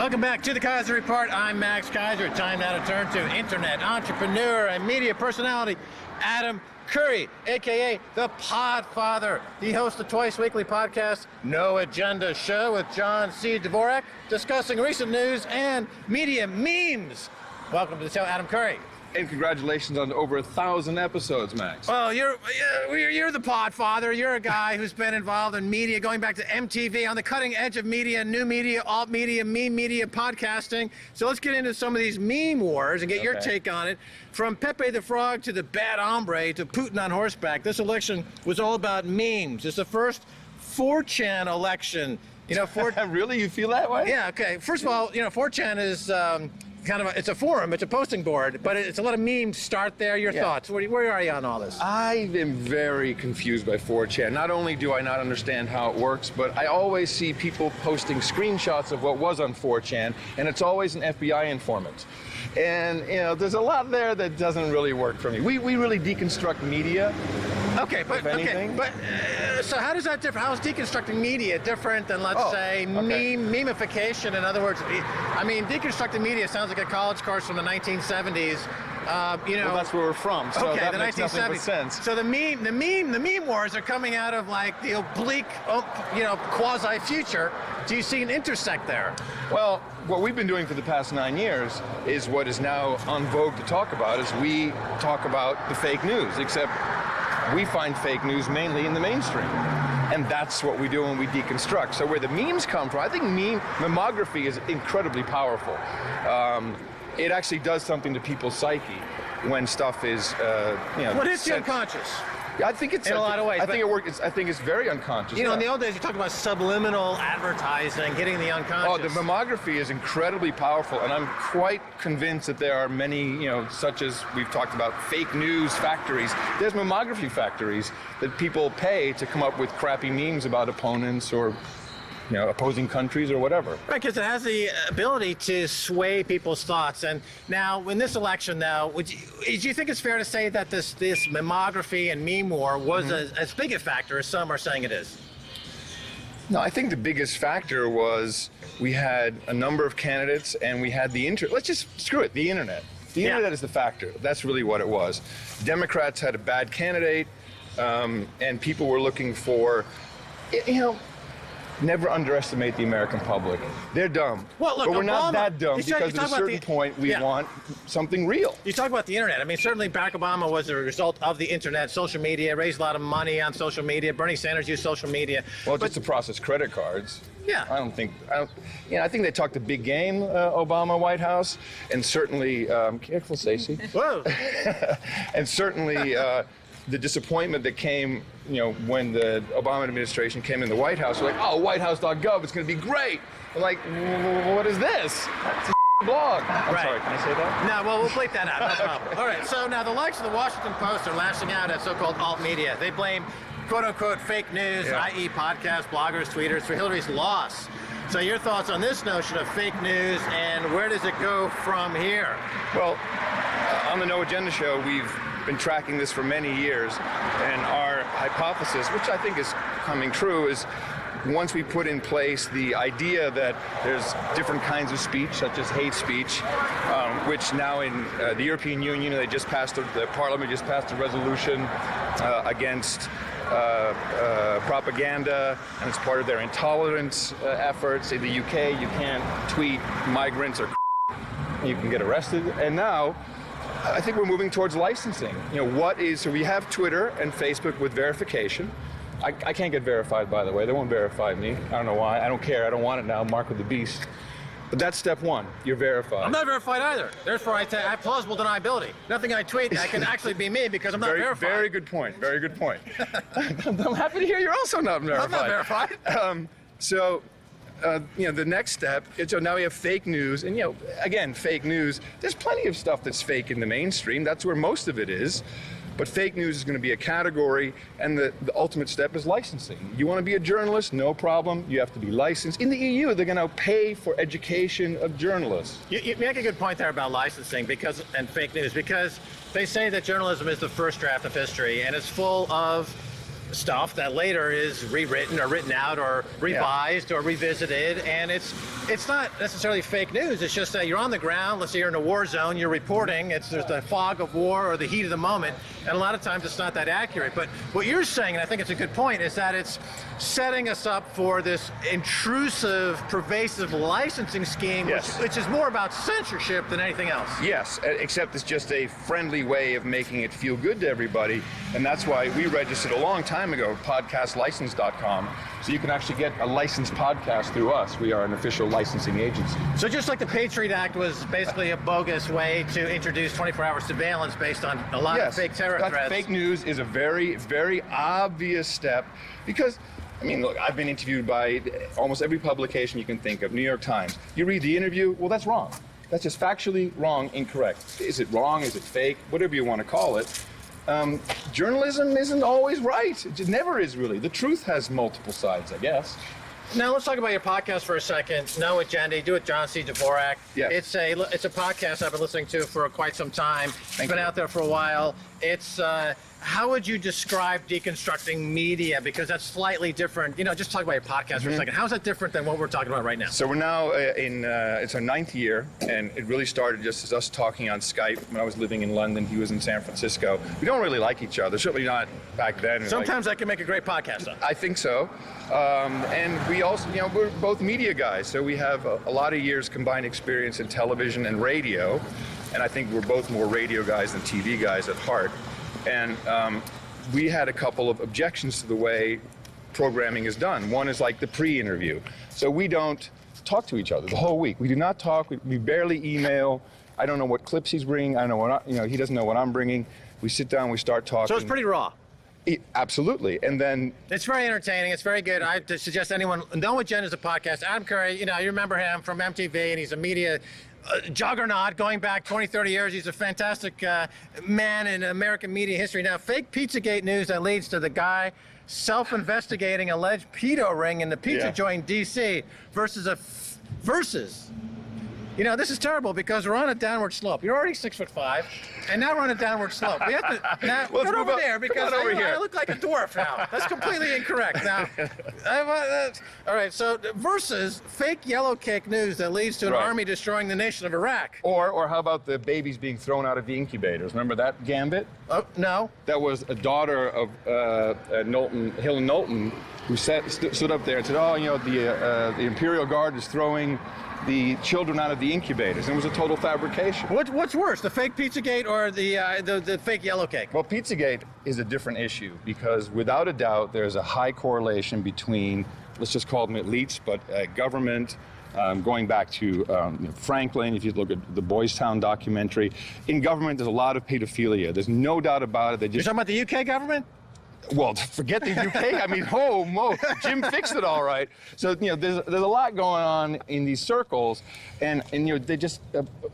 Welcome back to the Keiser Report. I'm Max Keiser. Time now to turn to internet entrepreneur and media personality Adam Curry, aka the Podfather. He hosts the twice weekly podcast No Agenda Show with John C. Dvorak, discussing recent news and media memes. Welcome to the show, Adam Curry. And congratulations on over 1,000 episodes, Max. Well, you're the Podfather. You're a guy who's been involved in media, going back to MTV, on the cutting edge of media, new media, alt media, meme media, podcasting. So let's get into some of these meme wars and get your take on it. From Pepe the Frog to the bad hombre to Putin on horseback, this election was all about memes. It's the first 4chan election. You know, Really? You feel that way? Yeah, okay. First of all, 4chan is it's a forum, it's a posting board, but it's a lot of memes start there. Your thoughts? Where are you on all this? I am very confused by 4chan. Not only do I not understand how it works, but I always see people posting screenshots of what was on 4chan, and it's always an FBI informant. And, there's a lot there that doesn't really work for me. We really deconstruct media. So how does that differ? How is deconstructing media different than, let's say, memification? In other words, I mean, deconstructing media sounds like a college course from the 1970s. Well, that's where we're from, so that the makes 1970s. nothing but sense. So the meme wars are coming out of like the oblique, quasi-future. Do you see an intersect there? Well, what we've been doing for the past 9 years is what is now on vogue to talk about, is we talk about the fake news, except we find fake news mainly in the mainstream. And that's what we do when we deconstruct. So where the memes come from, I think memography is incredibly powerful. It actually does something to people's psyche when stuff is, What is the unconscious? I think it's in a lot of ways. I think it works. I think it's very unconscious. In the old days, you talked about subliminal advertising, hitting the unconscious. Oh, the mammography is incredibly powerful, and I'm quite convinced that there are many, such as we've talked about, fake news factories. There's mammography factories that people pay to come up with crappy memes about opponents or opposing countries or whatever. Right, because it has the ability to sway people's thoughts. And now, in this election, do you think it's fair to say that this mammography and meme war was as big a factor as some are saying it is? No, I think the biggest factor was we had a number of candidates and we had the internet. Let's just screw it, the internet. The internet is the factor. That's really what it was. Democrats had a bad candidate, and people were looking for, never underestimate the American public. They're dumb. Well, look, but we're Obama, not that dumb, because at a certain point we want something real. You talk about the internet. I mean, certainly Barack Obama was a result of the internet, social media, raised a lot of money on social media. Bernie Sanders used social media. Well, just to process credit cards. Yeah. I think they talked a big game, Obama, White House, and certainly, careful, Stacey. Whoa. And certainly, the disappointment that came, when the Obama administration came in the White House, we're like, oh, whitehouse.gov, it's going to be great. I'm like, what is this? It's a blog. I'm sorry, can I say that? No, well, we'll bleep that out, no problem. All right, so now the likes of the Washington Post are lashing out at so-called alt media. They blame, quote-unquote, fake news, i.e. podcasts, bloggers, tweeters, for Hillary's loss. So your thoughts on this notion of fake news, and where does it go from here? Well, on the No Agenda Show, we've been tracking this for many years, and our hypothesis, which I think is coming true, is once we put in place the idea that there's different kinds of speech, such as hate speech, which now in the European Union, the Parliament just passed a resolution against propaganda, and it's part of their intolerance efforts. In the UK, you can't tweet migrants or you can get arrested, and now I think we're moving towards licensing. So we have Twitter and Facebook with verification. I can't get verified, by the way. They won't verify me. I don't know why. I don't care. I don't want it now. Mark with the beast. But that's step one. You're verified. I'm not verified either. Therefore, I have plausible deniability. Nothing I tweet can actually be me because I'm not verified. Very good point. Very good point. I'm happy to hear you're also not verified. I'm not verified. The next step, so now we have fake news, and again, fake news, there's plenty of stuff that's fake in the mainstream. That's where most of it is. But fake news is going to be a category, and the ultimate step is licensing. You want to be a journalist? No problem. You have to be licensed. In the EU, they're going to pay for education of journalists. You make a good point there about licensing and fake news, because they say that journalism is the first draft of history, and it's full of stuff that later is rewritten or written out or revised or revisited, and it's not necessarily fake news. It's just that you're on the ground. Let's say you're in a war zone, you're reporting. There's the fog of war or the heat of the moment, and a lot of times it's not that accurate. But what you're saying, and I think it's a good point, is that it's setting us up for this intrusive, pervasive licensing scheme, which is more about censorship than anything else. Yes, except it's just a friendly way of making it feel good to everybody, and that's why we registered a long time ago, podcastlicense.com, so you can actually get a licensed podcast through us. We are an official licensing agency. So just like the Patriot Act was basically a bogus way to introduce 24-hour surveillance based on a lot of fake terror threats. Fake news is a very, very obvious step because, I mean, look, I've been interviewed by almost every publication you can think of, New York Times. You read the interview, well, that's wrong. That's just factually wrong, incorrect. Is it wrong? Is it fake? Whatever you want to call it. Journalism isn't always right. It just never is, really. The truth has multiple sides, I guess. Now let's talk about your podcast for a second. No Agenda. You do it, John C. Dvorak. Yeah. It's a podcast I've been listening to for quite some time. It's been out there for a while. It's how would you describe deconstructing media? Because that's slightly different. Just talk about your podcast for a second. How's that different than what we're talking about right now? So we're now it's our 9th year, and it really started just as us talking on Skype. When I was living in London, he was in San Francisco. We don't really like each other, certainly not back then. Sometimes that can make a great podcast, though. I think so. And we also, we're both media guys, so we have a lot of years combined experience in television and radio, and I think we're both more radio guys than TV guys at heart. And we had a couple of objections to the way programming is done. One is like the pre-interview. So we don't talk to each other the whole week. We do not talk. We barely email. I don't know what clips he's bringing. I don't know what he doesn't know what I'm bringing. We sit down. We start talking. So it's pretty raw. Absolutely. And then it's very entertaining. It's very good. I suggest anyone. No Agenda is a podcast. Adam Curry, you remember him from MTV, and he's a media juggernaut going back 20, 30 years. He's a fantastic man in American media history. Now, fake Pizzagate news that leads to the guy self-investigating alleged pedo ring in the pizza joint in D.C. versus this is terrible because we're on a downward slope. You're already 6'5", and now we're on a downward slope. We have to now get over there because I look like a dwarf now. That's completely incorrect. Now, all right. So versus fake yellow cake news that leads to an army destroying the nation of Iraq. Or how about the babies being thrown out of the incubators? Remember that gambit? Oh no. That was a daughter of Hill Knowlton, who stood up there and said, the Imperial Guard is throwing the children out of the incubators, and it was a total fabrication. What's worse, the fake Pizzagate or the fake yellow cake? Well, Pizzagate is a different issue because without a doubt there's a high correlation between, let's just call them elites, but government, going back to Franklin, if you look at the Boys Town documentary, in government there's a lot of pedophilia. There's no doubt about it. You're talking about the UK government? Well, forget the UK. I mean, Jim fixed it all right. So, there's a lot going on in these circles, and they just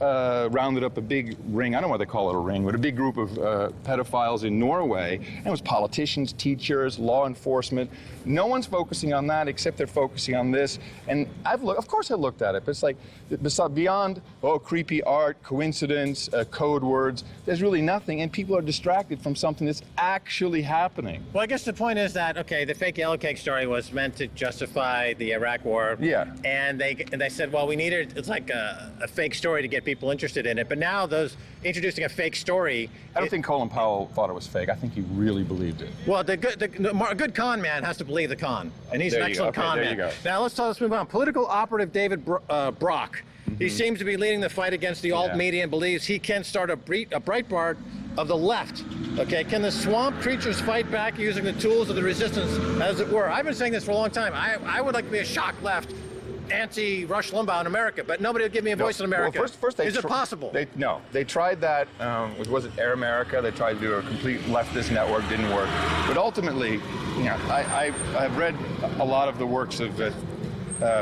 rounded up a big ring. I don't know why they call it a ring, but a big group of pedophiles in Norway. And it was politicians, teachers, law enforcement. No one's focusing on that except they're focusing on this. And of course I looked at it, but it's like beyond creepy art, coincidence, code words. There's really nothing, and people are distracted from something that's actually happening. Well, I guess the point is that, the fake yellow cake story was meant to justify the Iraq war. Yeah. And they said, well, we needed, it's like a fake story to get people interested in it. But now introducing a fake story. I don't think Colin Powell thought it was fake. I think he really believed it. Well, a good con man has to believe the con. And he's an excellent con man. There you go. Now let's move on. Political operative David Brock. He seems to be leading the fight against the alt media and believes he can start a Breitbart of the left. Okay, can the swamp creatures fight back using the tools of the resistance, as it were? I've been saying this for a long time. I would like to be a shock left, anti-Rush Limbaugh in America, but nobody will give me a voice in America. Well, first is it possible? They tried that. Was it Air America? They tried to do a complete leftist network, didn't work. But ultimately, I've read a lot of the works of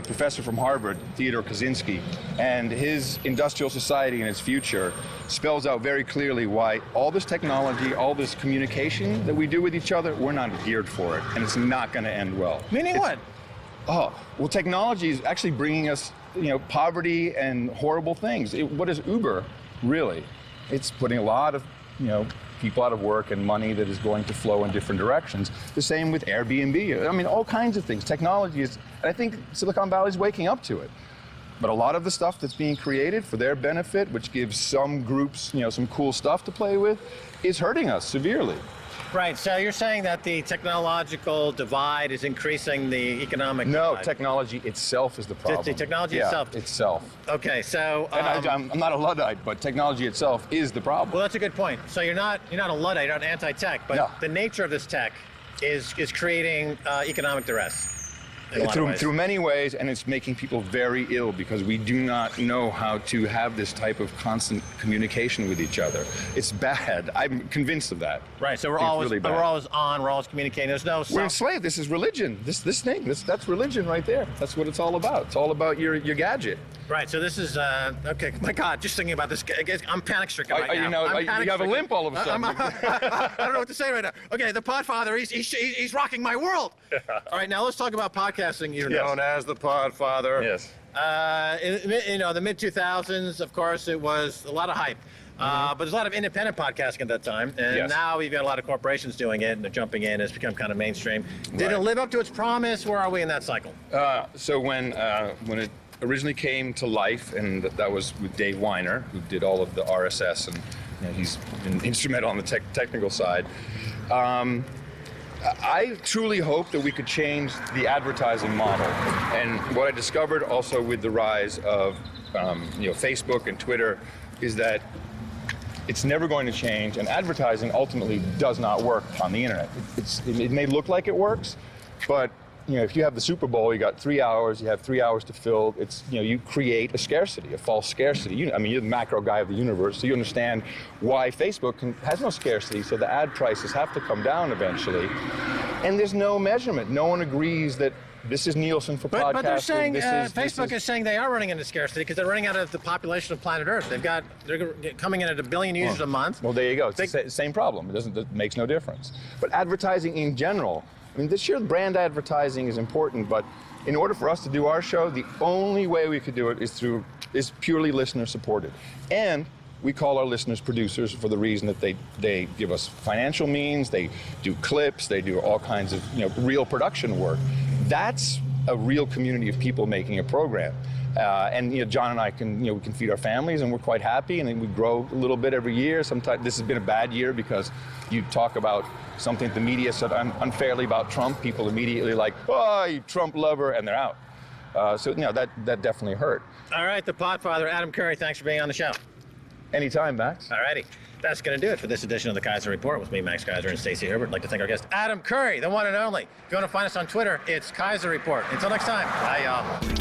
professor from Harvard, Theodore Kaczynski, and his Industrial Society and its Future spells out very clearly why all this technology, all this communication that we do with each other, we're not geared for it, and it's not going to end well. Meaning what? Well, technology is actually bringing us, poverty and horrible things. What is Uber, really? It's putting a lot of, people out of work and money that is going to flow in different directions. The same with Airbnb. I mean, all kinds of things. Technology is, and I think Silicon Valley is waking up to it. But a lot of the stuff that's being created for their benefit, which gives some groups, some cool stuff to play with, is hurting us severely. Right, so you're saying that the technological divide is increasing the economic No, divide. Technology itself is the problem. The technology itself? itself. Okay, so... And I'm not a Luddite, but technology itself is the problem. Well, that's a good point. So you're not a Luddite, you're not anti-tech, but No. the nature of this tech is creating economic duress. In a lot of ways. Through many ways, and it's making people very ill because we do not know how to have this type of constant communication with each other. It's bad. I'm convinced of that. Right, so It's really bad. we're always on, we're always communicating. There's no... We're enslaved. This is religion. This thing. That's religion right there. That's what it's all about. It's all about your gadget. Right, so this is, okay, my God, just thinking about this, I'm panic-stricken right now. You have a limp all of a sudden. I don't know what to say right now. Okay, the Podfather, he's rocking my world. All right, now let's talk about podcasting. You're known as the Podfather. Yes. In the mid-2000s, of course, it was a lot of hype. But there's a lot of independent podcasting at that time, and Yes. now we've got a lot of corporations doing it, and they're jumping in. It's become kind of mainstream. Did Right. it live up to its promise? Where are we in that cycle? So when it originally came to life, and that was with Dave Weiner, who did all of the RSS, and he's been instrumental on the technical side. I truly hope that we could change the advertising model. And what I discovered also with the rise of Facebook and Twitter is that it's never going to change, and advertising ultimately does not work on the internet. It may look like it works, but if you have the Super Bowl, you got 3 hours, you have 3 hours to fill. You create a scarcity, a false scarcity. You're the macro guy of the universe, so you understand why Facebook has no scarcity. So the ad prices have to come down eventually, and there's no measurement. No one agrees that this is Nielsen for podcasting. But they're saying Facebook is saying they are running into scarcity because they're running out of the population of planet Earth. They're coming in at 1 billion users a month. Well, there you go. It's the same problem. It makes no difference. But advertising in general. This year brand advertising is important, but in order for us to do our show, the only way we could do it is purely listener supported. And we call our listeners producers for the reason that they give us financial means, they do clips, they do all kinds of real production work. That's a real community of people making a program. And John and I we can feed our families, and we're quite happy, and then we grow a little bit every year. Sometimes this has been a bad year because you talk about something the media said unfairly about Trump, people immediately like, oh, you Trump lover, and they're out. So that definitely hurt. All right, the Podfather, Adam Curry, thanks for being on the show. Anytime, Max. All righty. That's going to do it for this edition of the Keiser Report with me, Max Keiser, and Stacey Herbert. I'd like to thank our guest, Adam Curry, the one and only. If you want to find us on Twitter, it's Keiser Report. Until next time, bye, y'all.